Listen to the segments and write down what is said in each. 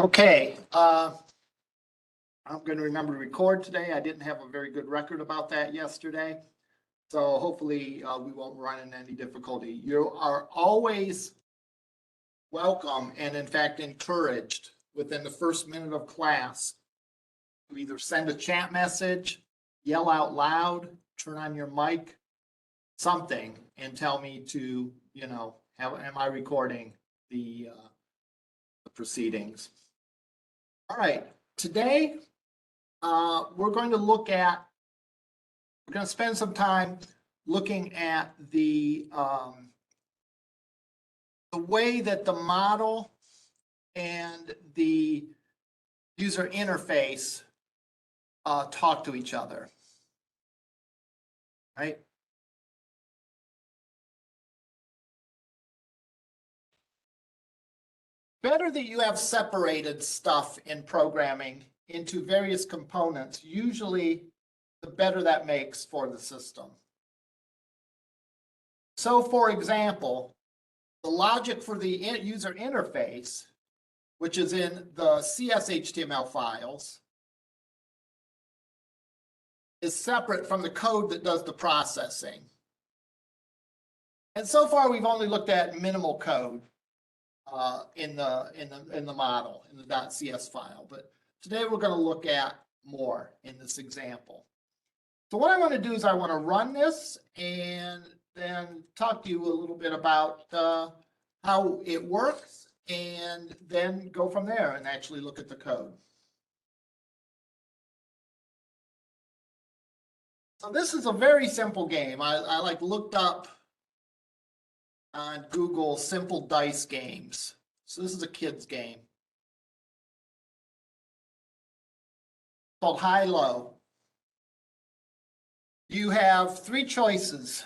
Okay, I'm going to remember to record today. I didn't have a very good record about that yesterday. So hopefully we won't run into any difficulty. You are always welcome and in fact encouraged within the first minute of class to either send a chat message, yell out loud, turn on your mic, something, and tell me to, am I recording the proceedings? All right, today we're going to spend some time looking at the way that the model and the user interface talk to each other, right? Better that you have separated stuff in programming into various components, usually the better that makes for the system. So for example, the logic for the user interface, which is in the CSS files, is separate from the code that does the processing. And so far, we've only looked at minimal code in the model, in the .cs file. But today we're going to look at more in this example. So what I want to do is I want to run this and then talk to you a little bit about how it works and then go from there and actually look at the code. So this is a very simple game. I looked up on Google simple dice games. So this is a kid's game called high-low. You have three choices.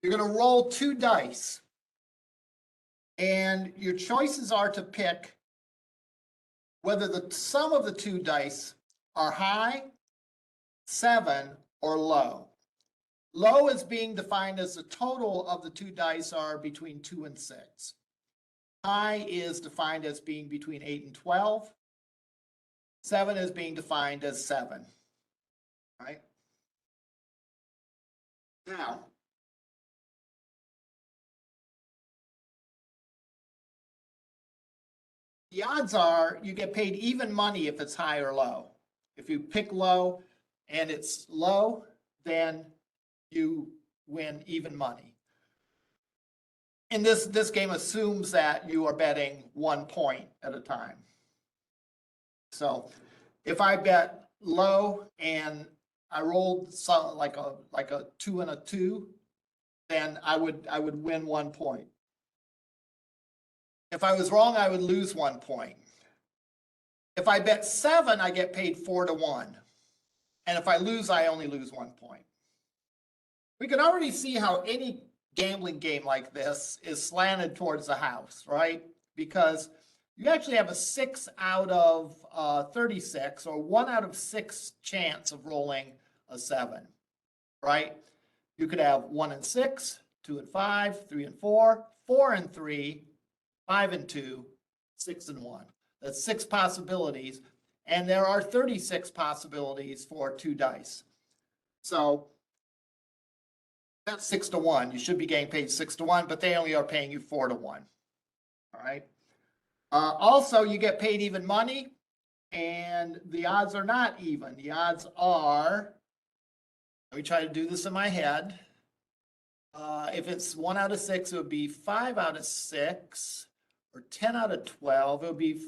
You're going to roll 2 dice. And your choices are to pick whether the sum of the 2 dice are high, 7, or low. Low is being defined as the total of the 2 dice are between 2 and 6. High is defined as being between 8 and 12. 7 is being defined as 7. Right? Now, the odds are you get paid even money if it's high or low. If you pick low and it's low, then you win even money. And this game assumes that you are betting 1 point at a time. So if I bet low and I rolled like a 2 and a 2, then I would win 1 point. If I was wrong, I would lose 1 point. If I bet 7, I get paid 4 to 1. And if I lose, I only lose 1 point. We can already see how any gambling game like this is slanted towards the house, right? Because you actually have a 6 out of 36 or 1 out of 6 chance of rolling a 7, right? You could have 1 and 6, 2 and 5, 3 and 4, 4 and 3, 5 and 2, 6 and 1. That's 6 possibilities. And there are 36 possibilities for 2 dice. So that's 6 to 1. You should be getting paid 6 to 1, but they only are paying you 4 to 1. All right. Also, you get paid even money, and the odds are not even. The odds are, let me try to do this in my head. If it's 1 out of 6, it would be 5 out of 6, or 10 out of 12. It would be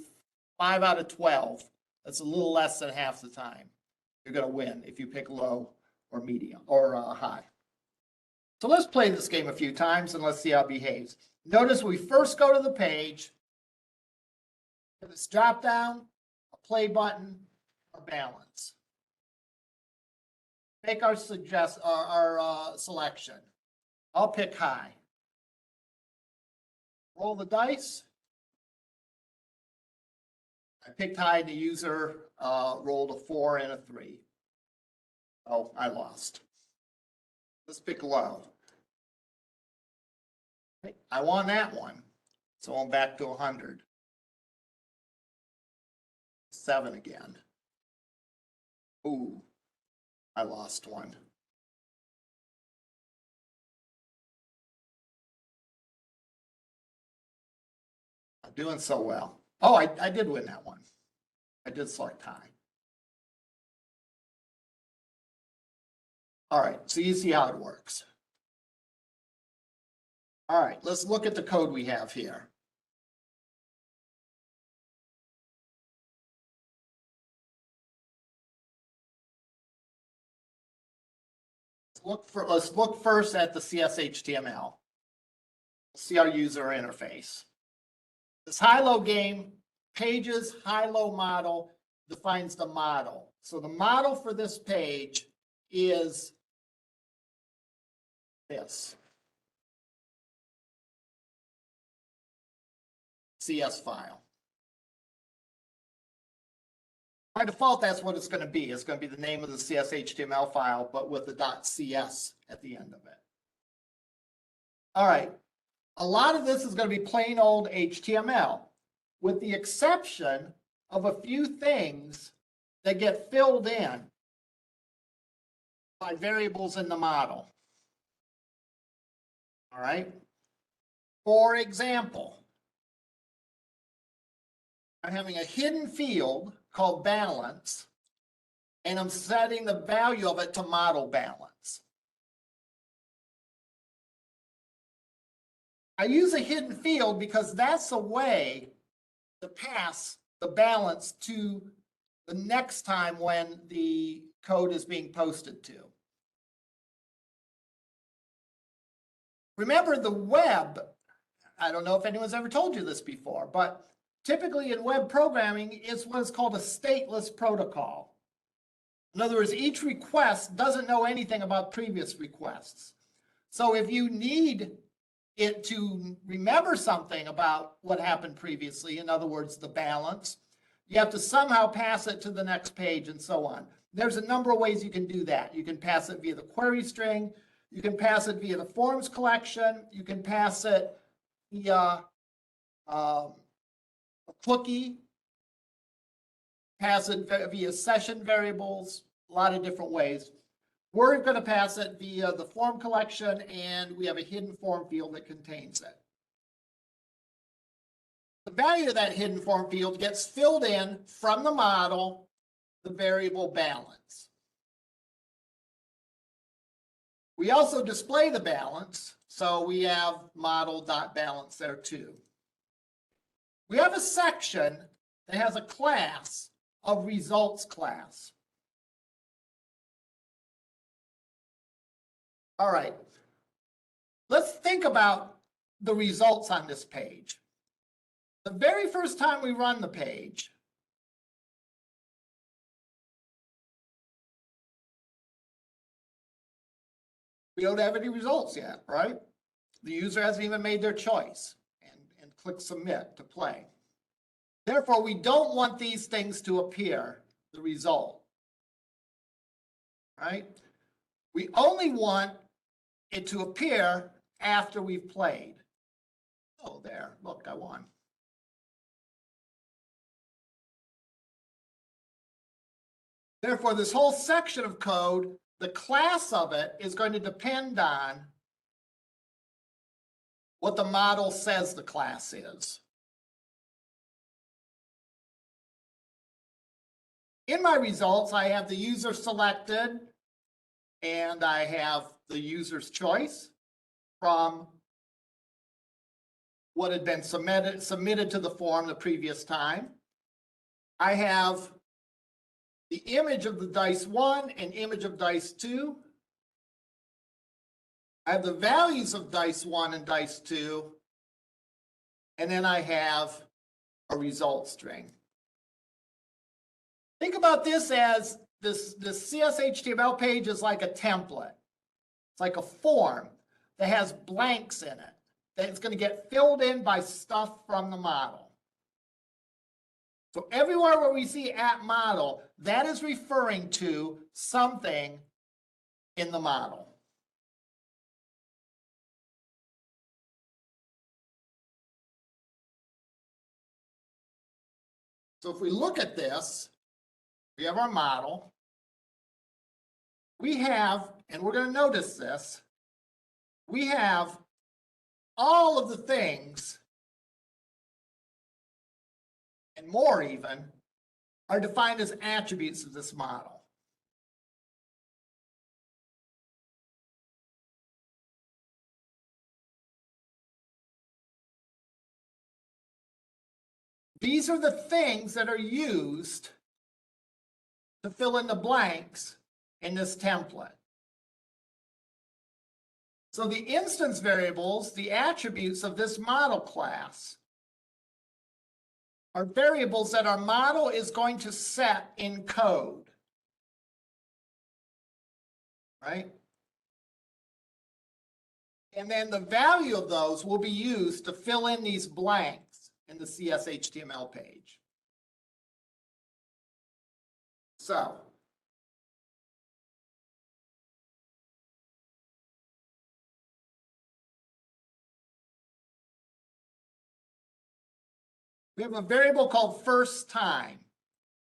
5 out of 12. That's a little less than half the time. You're going to win if you pick low or medium or high. So let's play this game a few times and let's see how it behaves. Notice we first go to the page. This drop down, a play button, a balance. Make our selection. I'll pick high. Roll the dice. I picked high, the user rolled a 4 and a 3. Oh, I lost. Let's pick low. I want that one. So I'm back to 100. 7 again. Ooh, I lost one. I'm doing so well. Oh, I did win that one. I did select high. All right, so you see how it works. All right, let's look at the code we have here. Let's look first at the CSS_HTML. See our user interface. This high-low game, pages high-low model defines the model. So the model for this page is this CS file. By default, that's what it's going to be. It's going to be the name of the CSS_HTML file, but with the .cs at the end of it. All right. A lot of this is going to be plain old HTML, with the exception of a few things that get filled in by variables in the model. All right. For example, I'm having a hidden field called balance, and I'm setting the value of it to model balance. I use a hidden field because that's a way to pass the balance to the next time when the code is being posted to. Remember, the web, I don't know if anyone's ever told you this before, but typically in web programming, it's what is called a stateless protocol. In other words, each request doesn't know anything about previous requests. So if you need it to remember something about what happened previously, in other words, the balance, you have to somehow pass it to the next page and so on. There's a number of ways you can do that. You can pass it via the query string. You can pass it via the forms collection. You can pass it via a cookie, pass it via session variables, a lot of different ways. We're going to pass it via the form collection, and we have a hidden form field that contains it. The value of that hidden form field gets filled in from the model, the variable balance. We also display the balance, so we have model.balance there too. We have a section that has a class of results class. All right, let's think about the results on this page. The very first time we run the page, we don't have any results yet, right? The user hasn't even made their choice and click submit to play. Therefore, we don't want these things to appear, the result, right? We only want it to appear after we've played. Oh, there, look, I won. Therefore, this whole section of code, the class of it is going to depend on what the model says the class is. In my results, I have the user selected, and I have the user's choice from what had been submitted to the form the previous time. I have the image of the dice 1 and image of dice 2. I have the values of dice 1 and dice 2. And then I have a result string. Think about this as this CSS_HTML page is like a template. It's like a form that has blanks in it that is going to get filled in by stuff from the model. So everywhere where we see at model, that is referring to something in the model. So if we look at this, we have our model. We have, and we're going to notice this, we have all of the things, and more even, are defined as attributes of this model. These are the things that are used to fill in the blanks in this template. So the instance variables, the attributes of this model class, are variables that our model is going to set in code, right? And then the value of those will be used to fill in these blanks in the CS HTML page. So we have a variable called first time,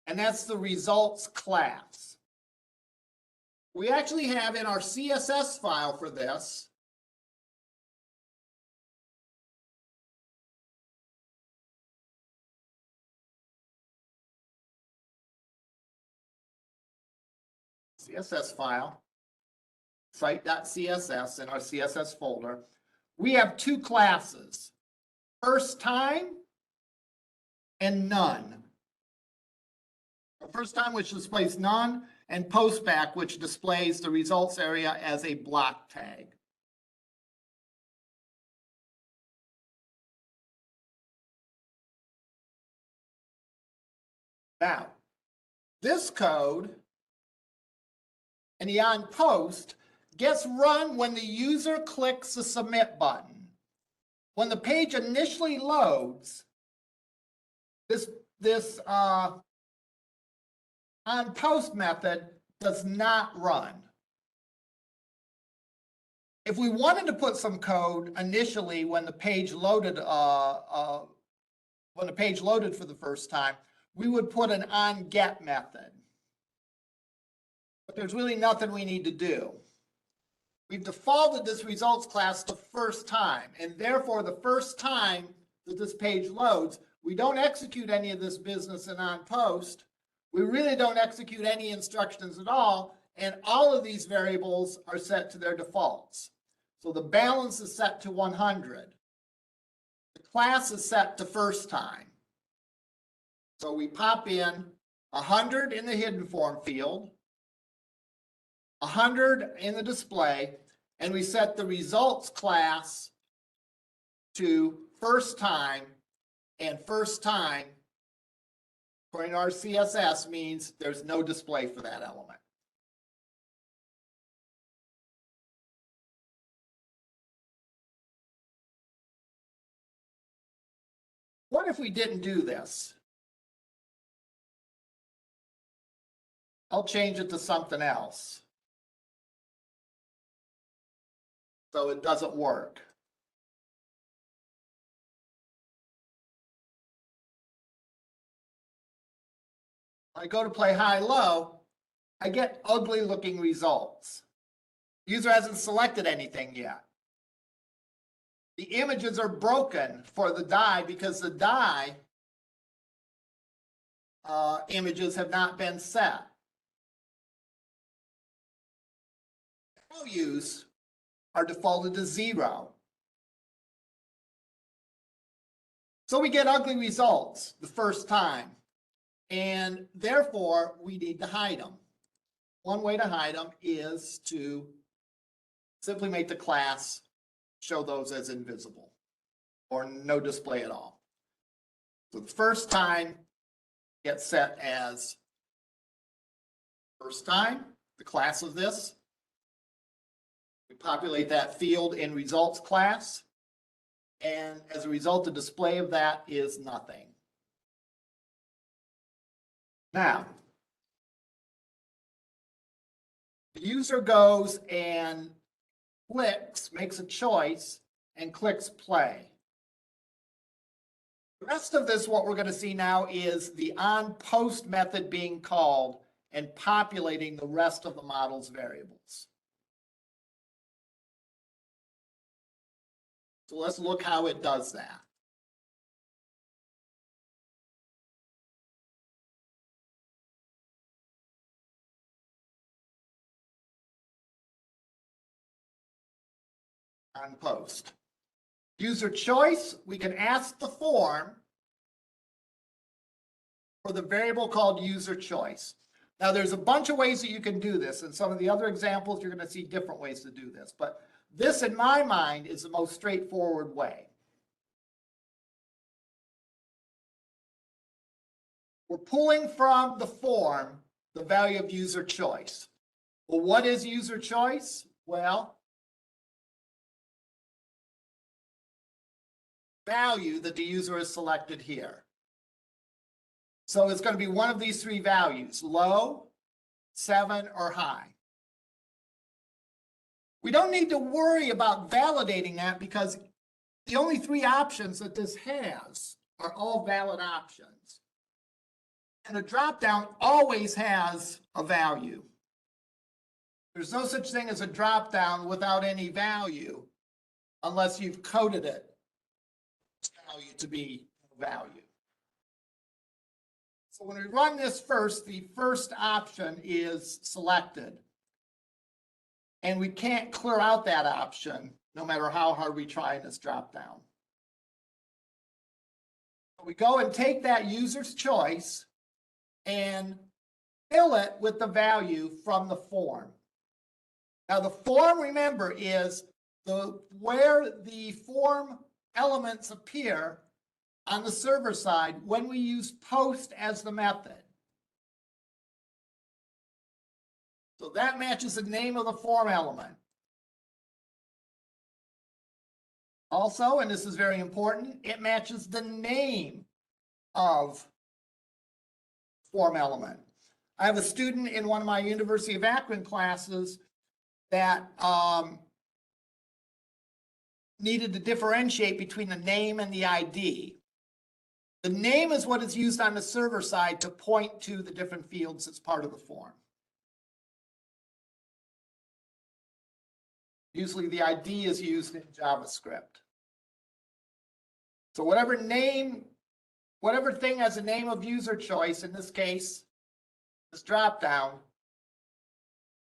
and that's the results class. We actually have in our CSS file for this CSS file, site.css in our CSS folder. We have two classes, first time and none. First time, which displays none, and postback, which displays the results area as a block tag. Now, this code and the on post gets run when the user clicks the submit button. When the page initially loads, this on post method does not run. If we wanted to put some code initially when the page loaded for the first time, we would put an on get method. But there's really nothing we need to do. We've defaulted this results class to first time, and therefore the first time that this page loads, we don't execute any of this business in on post. We really don't execute any instructions at all, and all of these variables are set to their defaults. So the balance is set to 100. The class is set to first time. So we pop in 100 in the hidden form field, 100 in the display, and we set the results class to first time, and first time, according to our CSS, means there's no display for that element. What if we didn't do this? I'll change it to something else, so it doesn't work. When I go to play high-low, I get ugly looking results. User hasn't selected anything yet. The images are broken for the die because the die images have not been set. Values are defaulted to 0. So we get ugly results the first time, and therefore we need to hide them. One way to hide them is to simply make the class show those as invisible or no display at all. So the first time gets set as first time, the class of this. We populate that field in results class, and as a result, the display of that is nothing. Now, the user goes and clicks, makes a choice, and clicks play. The rest of this, what we're going to see now is the on-post method being called and populating the rest of the model's variables. So let's look how it does that. On post. User choice, we can ask the form for the variable called user choice. Now, there's a bunch of ways that you can do this, and some of the other examples, you're going to see different ways to do this. But this, in my mind, is the most straightforward way. We're pulling from the form the value of user choice. Well, what is user choice? Well, value that the user has selected here. So it's going to be one of these three values, low, 7, or high. We don't need to worry about validating that because the only three options that this has are all valid options. And a dropdown always has a value. There's no such thing as a dropdown without any value unless you've coded it value to be value. So when we run this first, the first option is selected. And we can't clear out that option no matter how hard we try in this dropdown. We go and take that user's choice and fill it with the value from the form. Now the form, remember, is where the form elements appear on the server side when we use post as the method. So that matches the name of the form element. Also, and this is very important, it matches the name of form element. I have a student in one of my University of Akron classes that needed to differentiate between the name and the ID. The name is what is used on the server side to point to the different fields as part of the form. Usually the ID is used in JavaScript. So whatever thing has a name of user choice, in this case, this dropdown,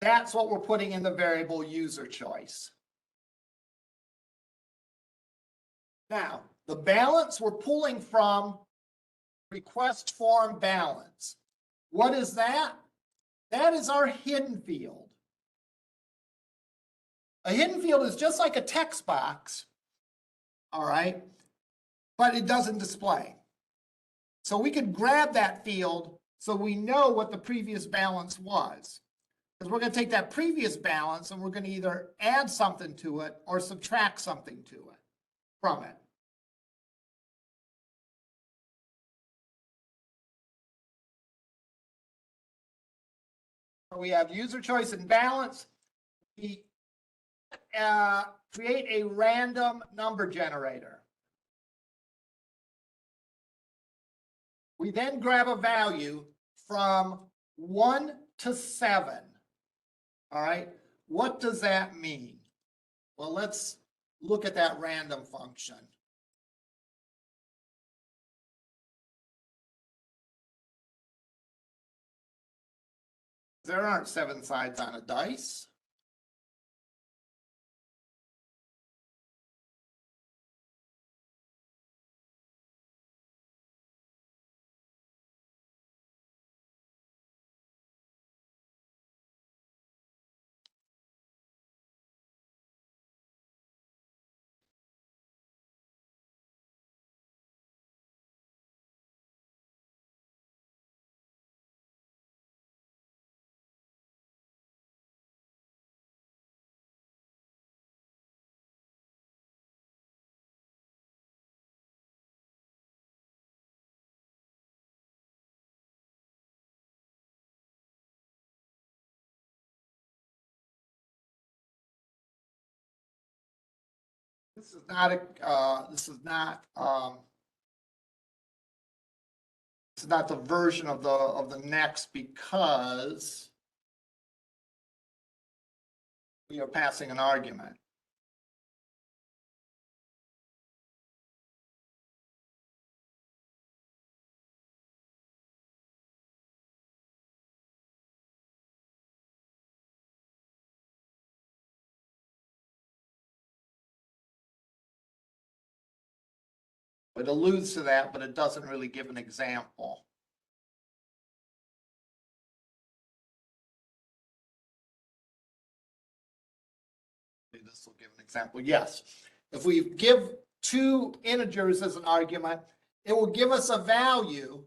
that's what we're putting in the variable user choice. Now, the balance we're pulling from request form balance. What is that? That is our hidden field. A hidden field is just like a text box, all right, but it doesn't display. So we can grab that field so we know what the previous balance was. Because we're going to take that previous balance and we're going to either add something to it or subtract something to it from it. So we have user choice and balance. We create a random number generator. We then grab a value from 1 to 7. All right, what does that mean? Well, let's look at that random function. There aren't 7 sides on a dice. This is not It's not the version of the next because we are passing an argument. It alludes to that, but it doesn't really give an example. This will give an example. Yes. If we give two integers as an argument, it will give us a value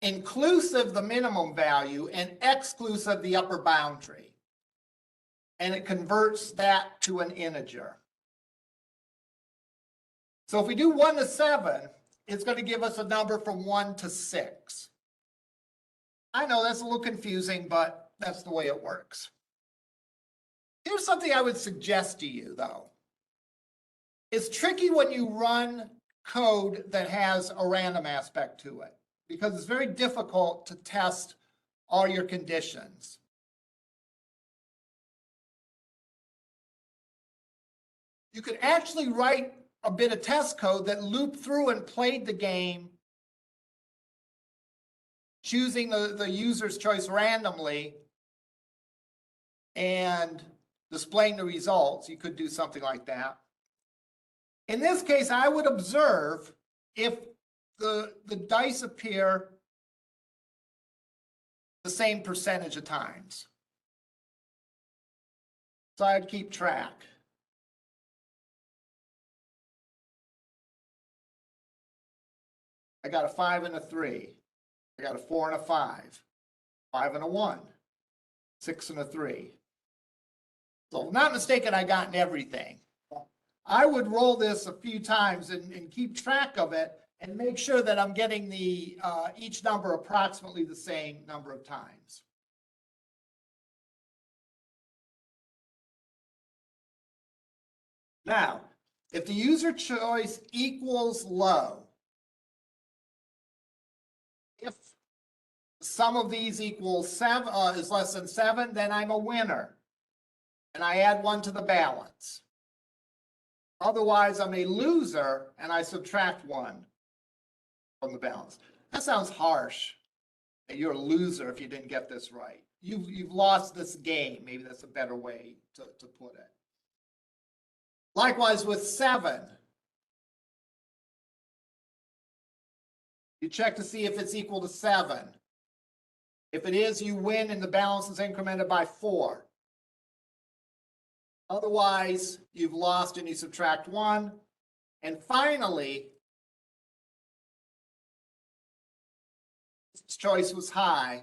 inclusive the minimum value and exclusive the upper boundary. And it converts that to an integer. So if we do 1 to 7, it's going to give us a number from 1 to 6. I know that's a little confusing, but that's the way it works. Here's something I would suggest to you, though. It's tricky when you run code that has a random aspect to it, because it's very difficult to test all your conditions. You could actually write a bit of test code that looped through and played the game, choosing the user's choice randomly and displaying the results. You could do something like that. In this case, I would observe if the dice appear the same percentage of times. So I'd keep track. I got a 5 and a 3. I got a 4 and a 5. 5 and a 1. 6 and a 3. So if I'm not mistaken, I got everything. I would roll this a few times and keep track of it and make sure that I'm getting the each number approximately the same number of times. Now, if the user choice equals low, if the sum of these equals 7 is less than 7, then I'm a winner, and I add 1 to the balance. Otherwise, I'm a loser, and I subtract 1 from the balance. That sounds harsh. You're a loser if you didn't get this right. You've lost this game. Maybe that's a better way to put it. Likewise with 7. You check to see if it's equal to 7. If it is, you win and the balance is incremented by 4. Otherwise, you've lost and you subtract 1. And finally, this choice was high.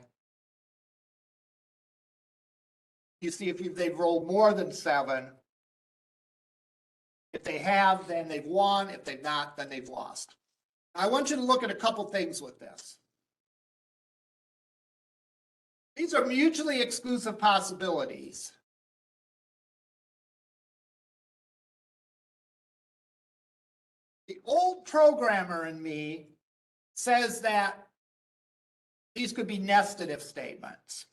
You see if they've rolled more than 7. If they have, then they've won. If they've not, then they've lost. I want you to look at a couple things with this. These are mutually exclusive possibilities. The old programmer in me says that these could be nested if statements.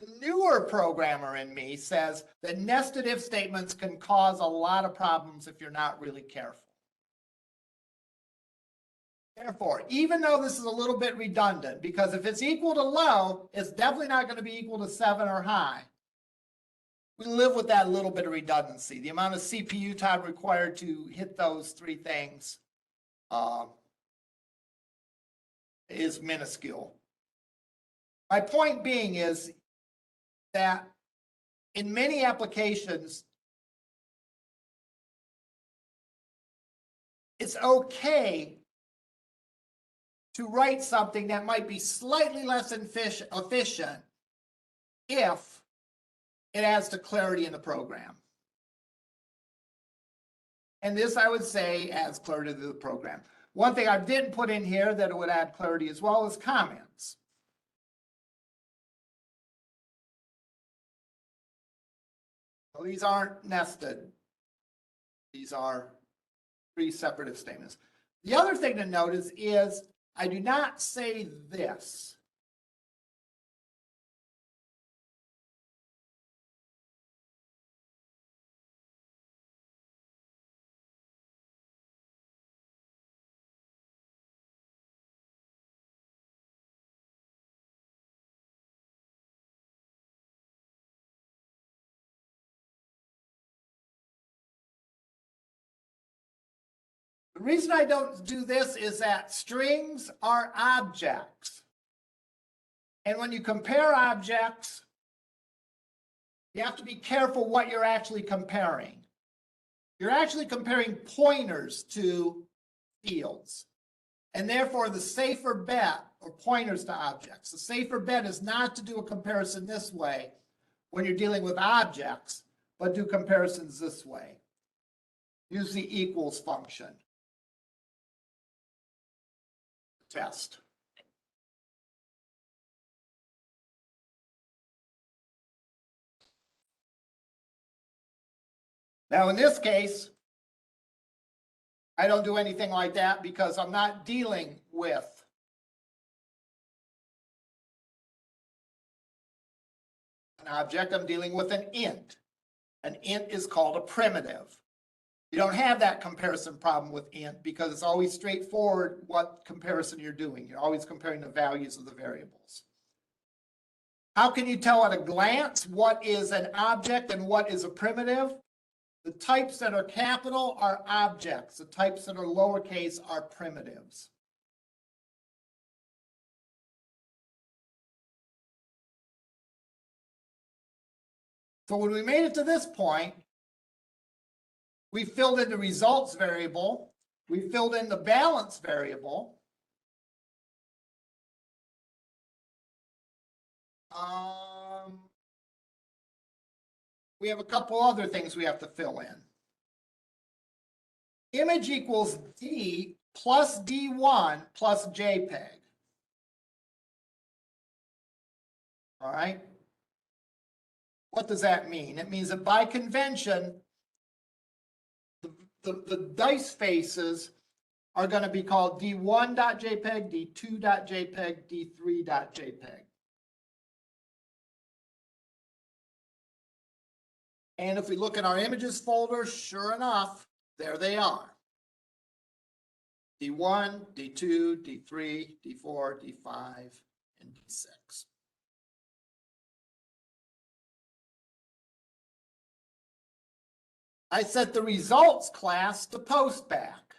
The newer programmer in me says that nested if statements can cause a lot of problems if you're not really careful. Therefore, even though this is a little bit redundant, because if it's equal to low, it's definitely not going to be equal to 7 or high. We live with that little bit of redundancy. The amount of CPU time required to hit those 3 things is minuscule. My point being is that in many applications, it's okay to write something that might be slightly less efficient if it adds to clarity in the program. And this, I would say, adds clarity to the program. One thing I didn't put in here that it would add clarity as well is comments. Well, these aren't nested. These are three separate if statements. The other thing to notice is I do not say this. The reason I don't do this is that strings are objects. And when you compare objects, you have to be careful what you're actually comparing. You're actually comparing pointers to fields. And therefore, the safer bet, or pointers to objects, the safer bet is not to do a comparison this way when you're dealing with objects, but do comparisons this way. Use the equals function. Test. Now, in this case, I don't do anything like that because I'm not dealing with an object. I'm dealing with an int. An int is called a primitive. You don't have that comparison problem with int because it's always straightforward what comparison you're doing. You're always comparing the values of the variables. How can you tell at a glance what is an object and what is a primitive? The types that are capital are objects. The types that are lowercase are primitives. So when we made it to this point, we filled in the results variable. We filled in the balance variable. We have a couple other things we have to fill in. Image equals D plus D1 plus JPEG. All right. What does that mean? It means that by convention, the dice faces are going to be called D1.jpg, D2.jpg, D3.jpg. And if we look in our images folder, sure enough, there they are. D1, D2, D3, D4, D5, and D6. I set the results class to postback.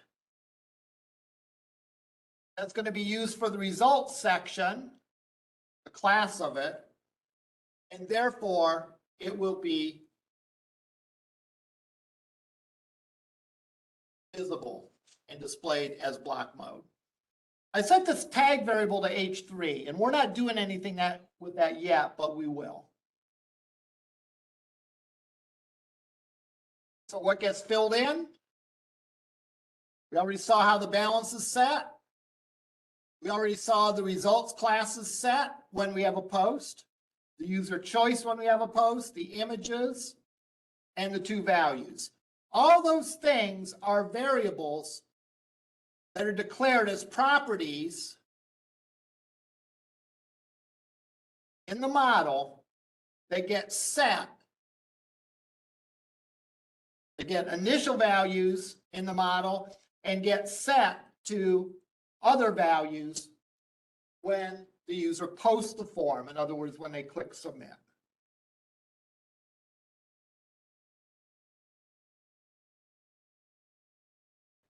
That's going to be used for the results section, the class of it, and therefore it will be visible and displayed as block mode. I set this tag variable to H3, and we're not doing anything with that yet, but we will. So what gets filled in? We already saw how the balance is set. We already saw the results class is set when we have a post, the user choice when we have a post, the images, and the two values. All those things are variables that are declared as properties in the model that get set. They get initial values in the model and get set to other values when the user posts the form. In other words, when they click submit.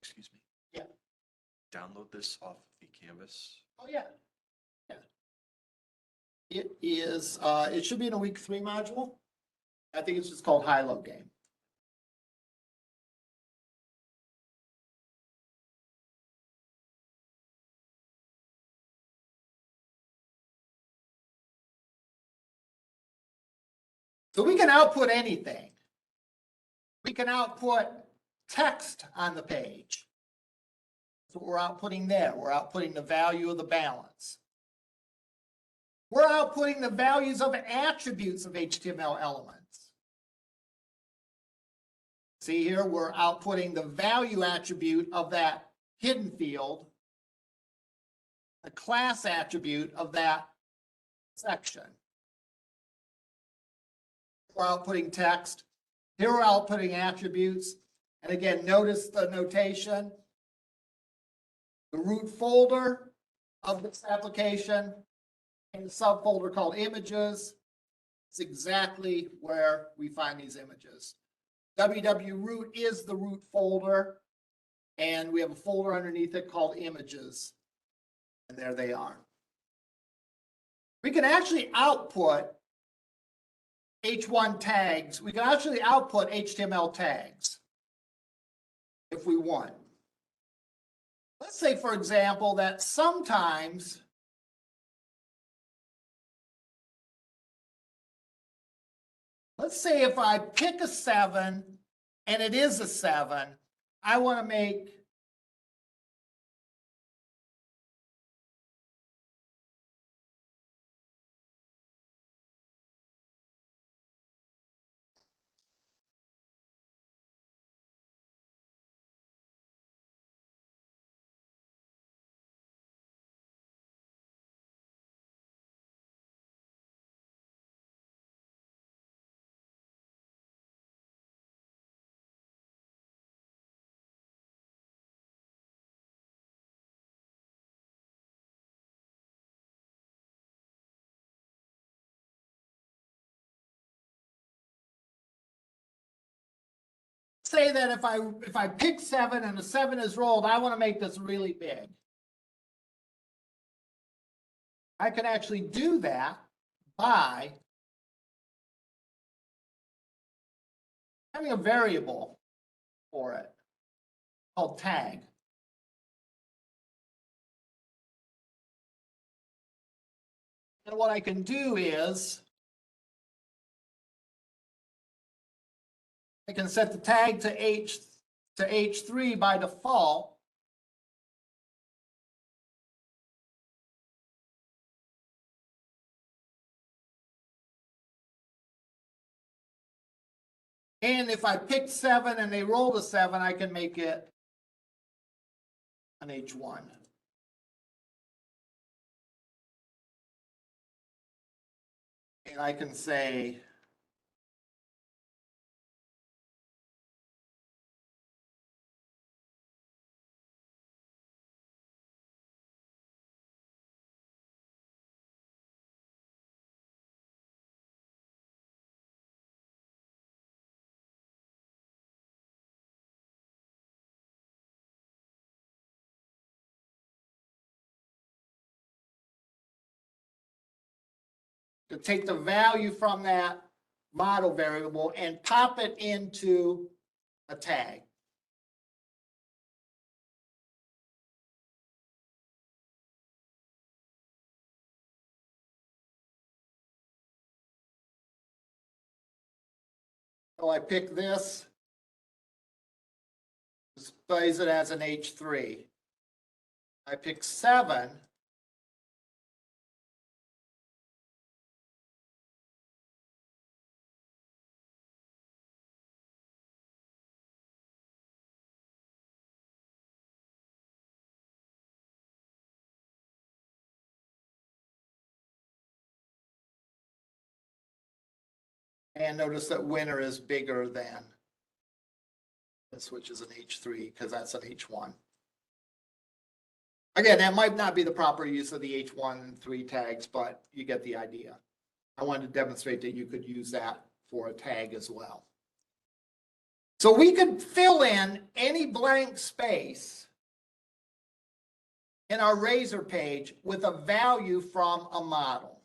Excuse me. Yeah. Download this off the Canvas. Oh, yeah. Yeah. It is, it should be in a week 3 module. I think it's just called High-Low Game. So we can output anything. We can output text on the page. That's what we're outputting there. We're outputting the value of the balance. We're outputting the values of attributes of HTML elements. See here, we're outputting the value attribute of that hidden field, the class attribute of that section. We're outputting text. Here we're outputting attributes. And again, notice the notation. The root folder of this application and the subfolder called images. It's exactly where we find these images. www-root is the root folder, and we have a folder underneath it called images. And there they are. We can actually output H1 tags. We can actually output HTML tags if we want. Let's say, for example, that sometimes let's say if I pick a 7 and it is a 7, I want to make say that if I pick 7 and the 7 is rolled, I want to make this really big. I can actually do that by having a variable for it called tag. And what I can do is I can set the tag to H3 by default. And if I pick 7 and they roll the 7, I can make it an H1. And I can say to take the value from that model variable and pop it into a tag. So I pick this, displays it as an H3. I pick 7. And notice that winner is bigger than this, which is an H3, because that's an H1. Again, that might not be the proper use of the H1 and 3 tags, but you get the idea. I wanted to demonstrate that you could use that for a tag as well. So we could fill in any blank space in our Razor page with a value from a model.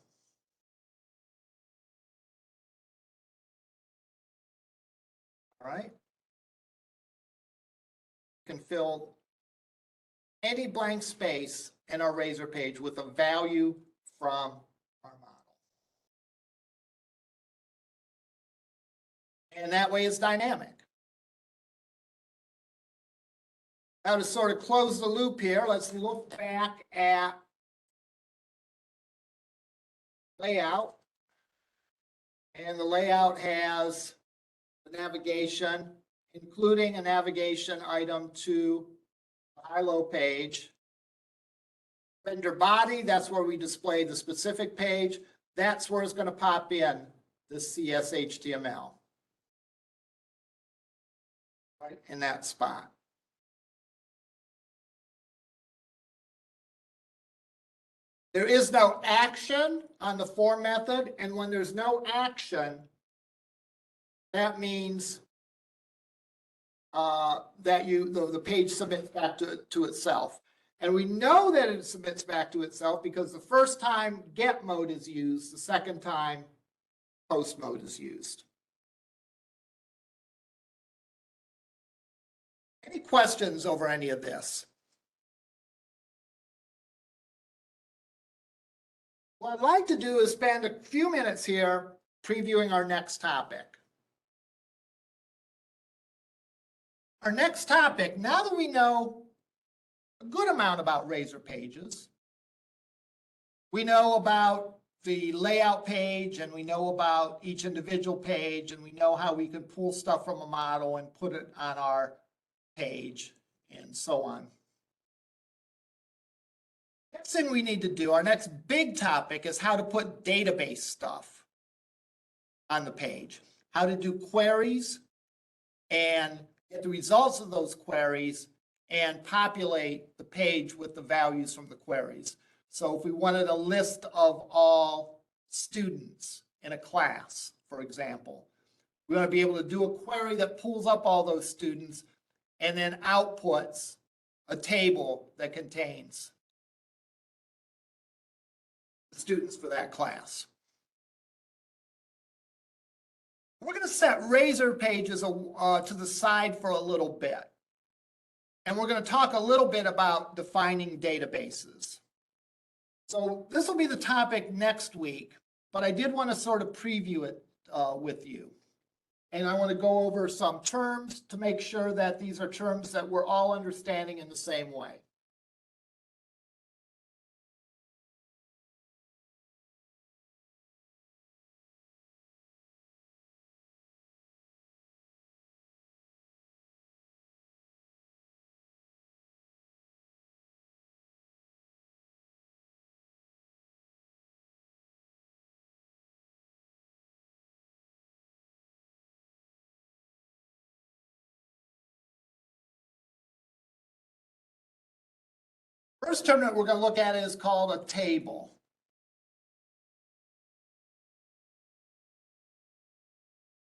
All right. You can fill any blank space in our Razor page with a value from our model. And that way it's dynamic. Now to sort of close the loop here, let's look back at layout. And the layout has the navigation including a navigation item to the high-low page. Render body, that's where we display the specific page. That's where it's going to pop in the CSS_HTML. Right in that spot. There is no action on the form method, and when there's no action, that means that the page submits back to itself. And we know that it submits back to itself because the first time get mode is used, the second time post mode is used. Any questions over any of this? What I'd like to do is spend a few minutes here previewing our next topic. Our next topic, now that we know a good amount about Razor pages, we know about the layout page, and we know about each individual page, and we know how we can pull stuff from a model and put it on our page, and so on. Next thing we need to do, our next big topic, is how to put database stuff on the page. How to do queries and get the results of those queries and populate the page with the values from the queries. So if we wanted a list of all students in a class, for example, we want to be able to do a query that pulls up all those students and then outputs a table that contains the students for that class. We're going to set Razor pages to the side for a little bit. And we're going to talk a little bit about defining databases. So this will be the topic next week, but I did want to sort of preview it with you. And I want to go over some terms to make sure that these are terms that we're all understanding in the same way. First term that we're going to look at is called a table.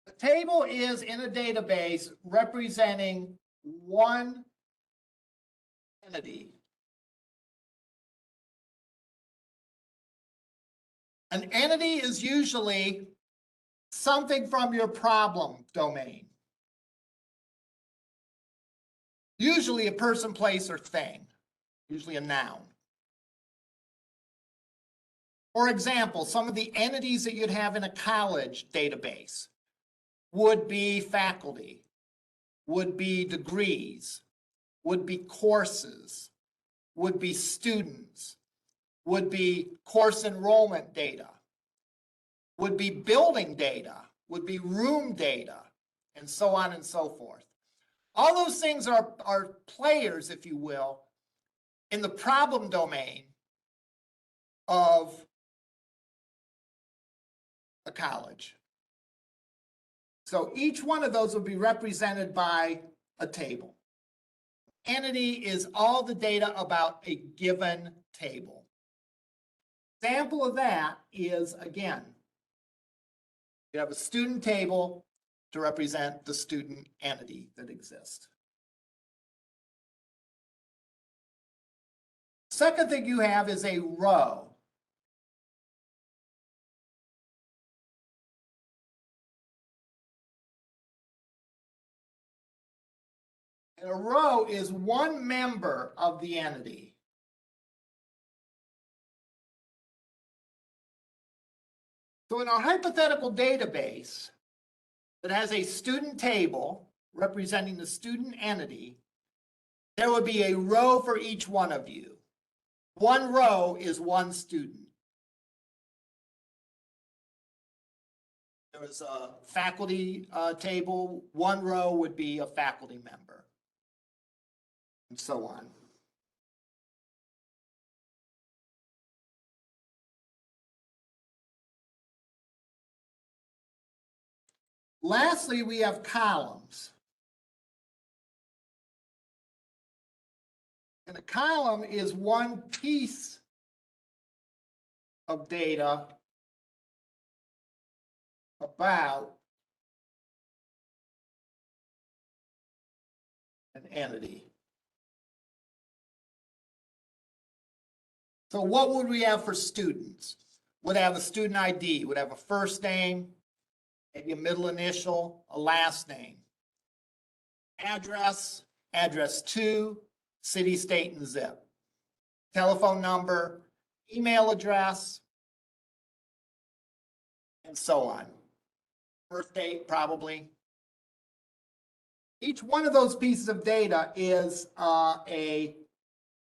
A table is in a database representing one entity. An entity is usually something from your problem domain. Usually a person, place, or thing. Usually a noun. For example, some of the entities that you'd have in a college database would be faculty, would be degrees, would be courses, would be students, would be course enrollment data, would be building data, would be room data, and so on and so forth. All those things are players, if you will, in the problem domain of a college. So each one of those will be represented by a table. Entity is all the data about a given table. Example of that is, again, you have a student table to represent the student entity that exists. Second thing you have is a row. And a row is one member of the entity. So in our hypothetical database that has a student table representing the student entity, there would be a row for each one of you. One row is one student. There's a faculty table, one row would be a faculty member, and so on. Lastly, we have columns. And a column is one piece of data about an entity. So what would we have for students? Would have a student ID, would have a first name, maybe a middle initial, a last name. Address, address to, city, state, and zip. Telephone number, email address, and so on. Birth date, probably. Each one of those pieces of data is a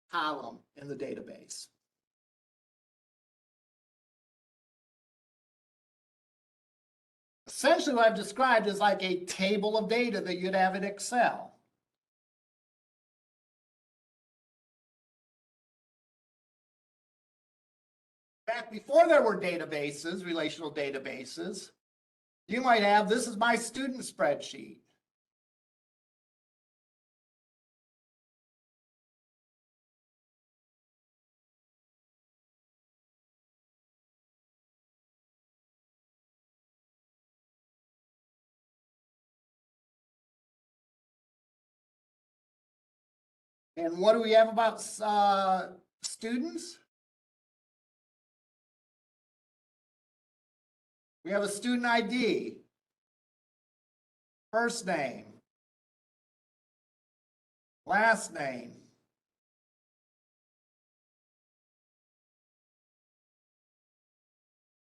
column in the database. Essentially, what I've described is like a table of data that you'd have in Excel. Back before there were databases, relational databases, you might have, this is my student spreadsheet. And what do we have about students? We have a student ID, first name, last name,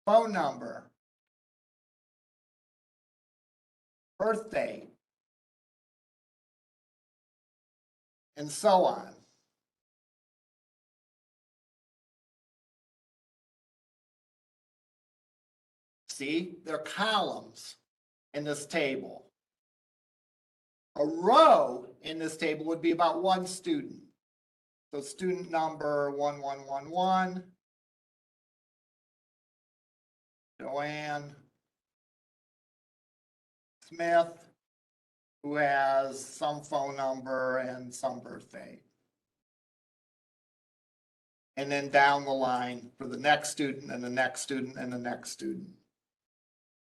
phone number, birth date, and so on. See, they're columns in this table. A row in this table would be about one student. So student number 1111, Joanne Smith, who has some phone number and some birthday. And then down the line for the next student and the next student and the next student.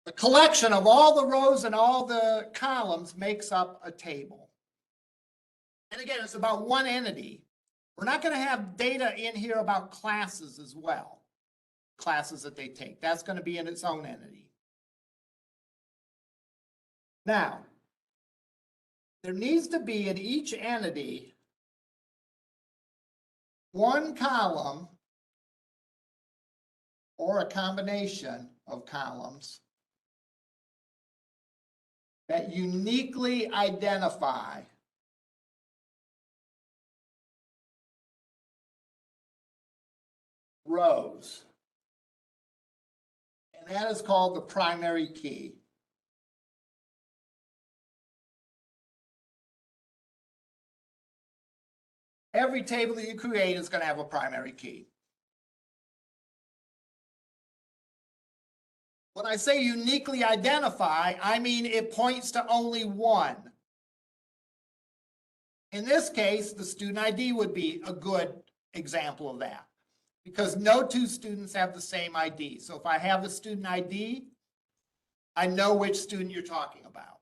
The collection of all the rows and all the columns makes up a table. And again, it's about one entity. We're not going to have data in here about classes as well. Classes that they take. That's going to be in its own entity. Now, there needs to be in each entity one column or a combination of columns that uniquely identify rows. And that is called the primary key. Every table that you create is going to have a primary key. When I say uniquely identify, I mean it points to only one. In this case, the student ID would be a good example of that because no two students have the same ID. So if I have the student ID, I know which student you're talking about.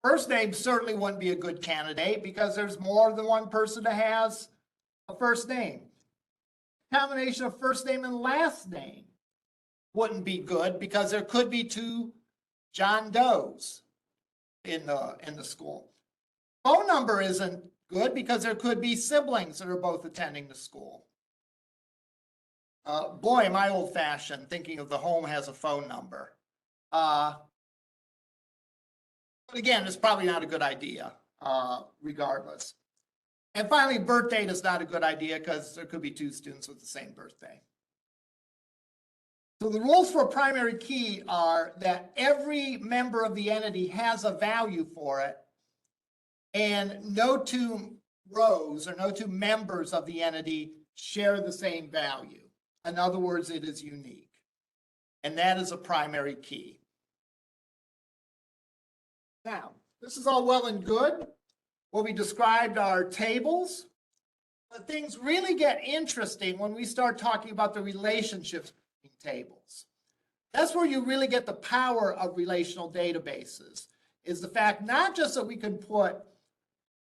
First name certainly wouldn't be a good candidate because there's more than one person that has a first name. Combination of first name and last name wouldn't be good because there could be two John Does in the school. Phone number isn't good because there could be siblings that are both attending the school. Boy, am I old-fashioned thinking of the home has a phone number. But again, it's probably not a good idea, regardless. And finally, birth date is not a good idea because there could be two students with the same birthday. So the rules for a primary key are that every member of the entity has a value for it, and no two rows or no two members of the entity share the same value. In other words, it is unique. And that is a primary key. Now, this is all well and good. What we described are tables. But things really get interesting when we start talking about the relationships between tables. That's where you really get the power of relational databases, is the fact not just that we can put a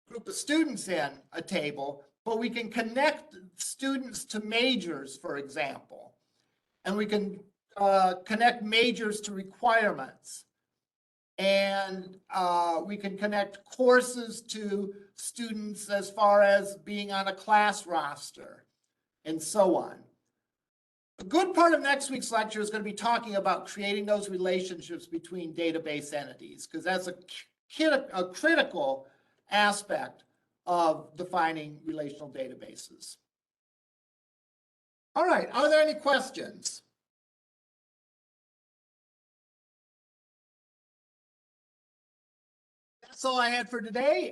group of students in a table, but we can connect students to majors, for example. And we can connect majors to requirements. And we can connect courses to students as far as being on a class roster and so on. A good part of next week's lecture is going to be talking about creating those relationships between database entities, because that's a critical aspect of defining relational databases. All right, are there any questions? That's all I had for today.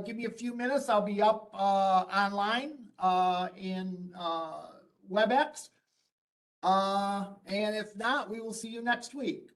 Give me a few minutes. I'll be up online in WebEx. And if not, we will see you next week.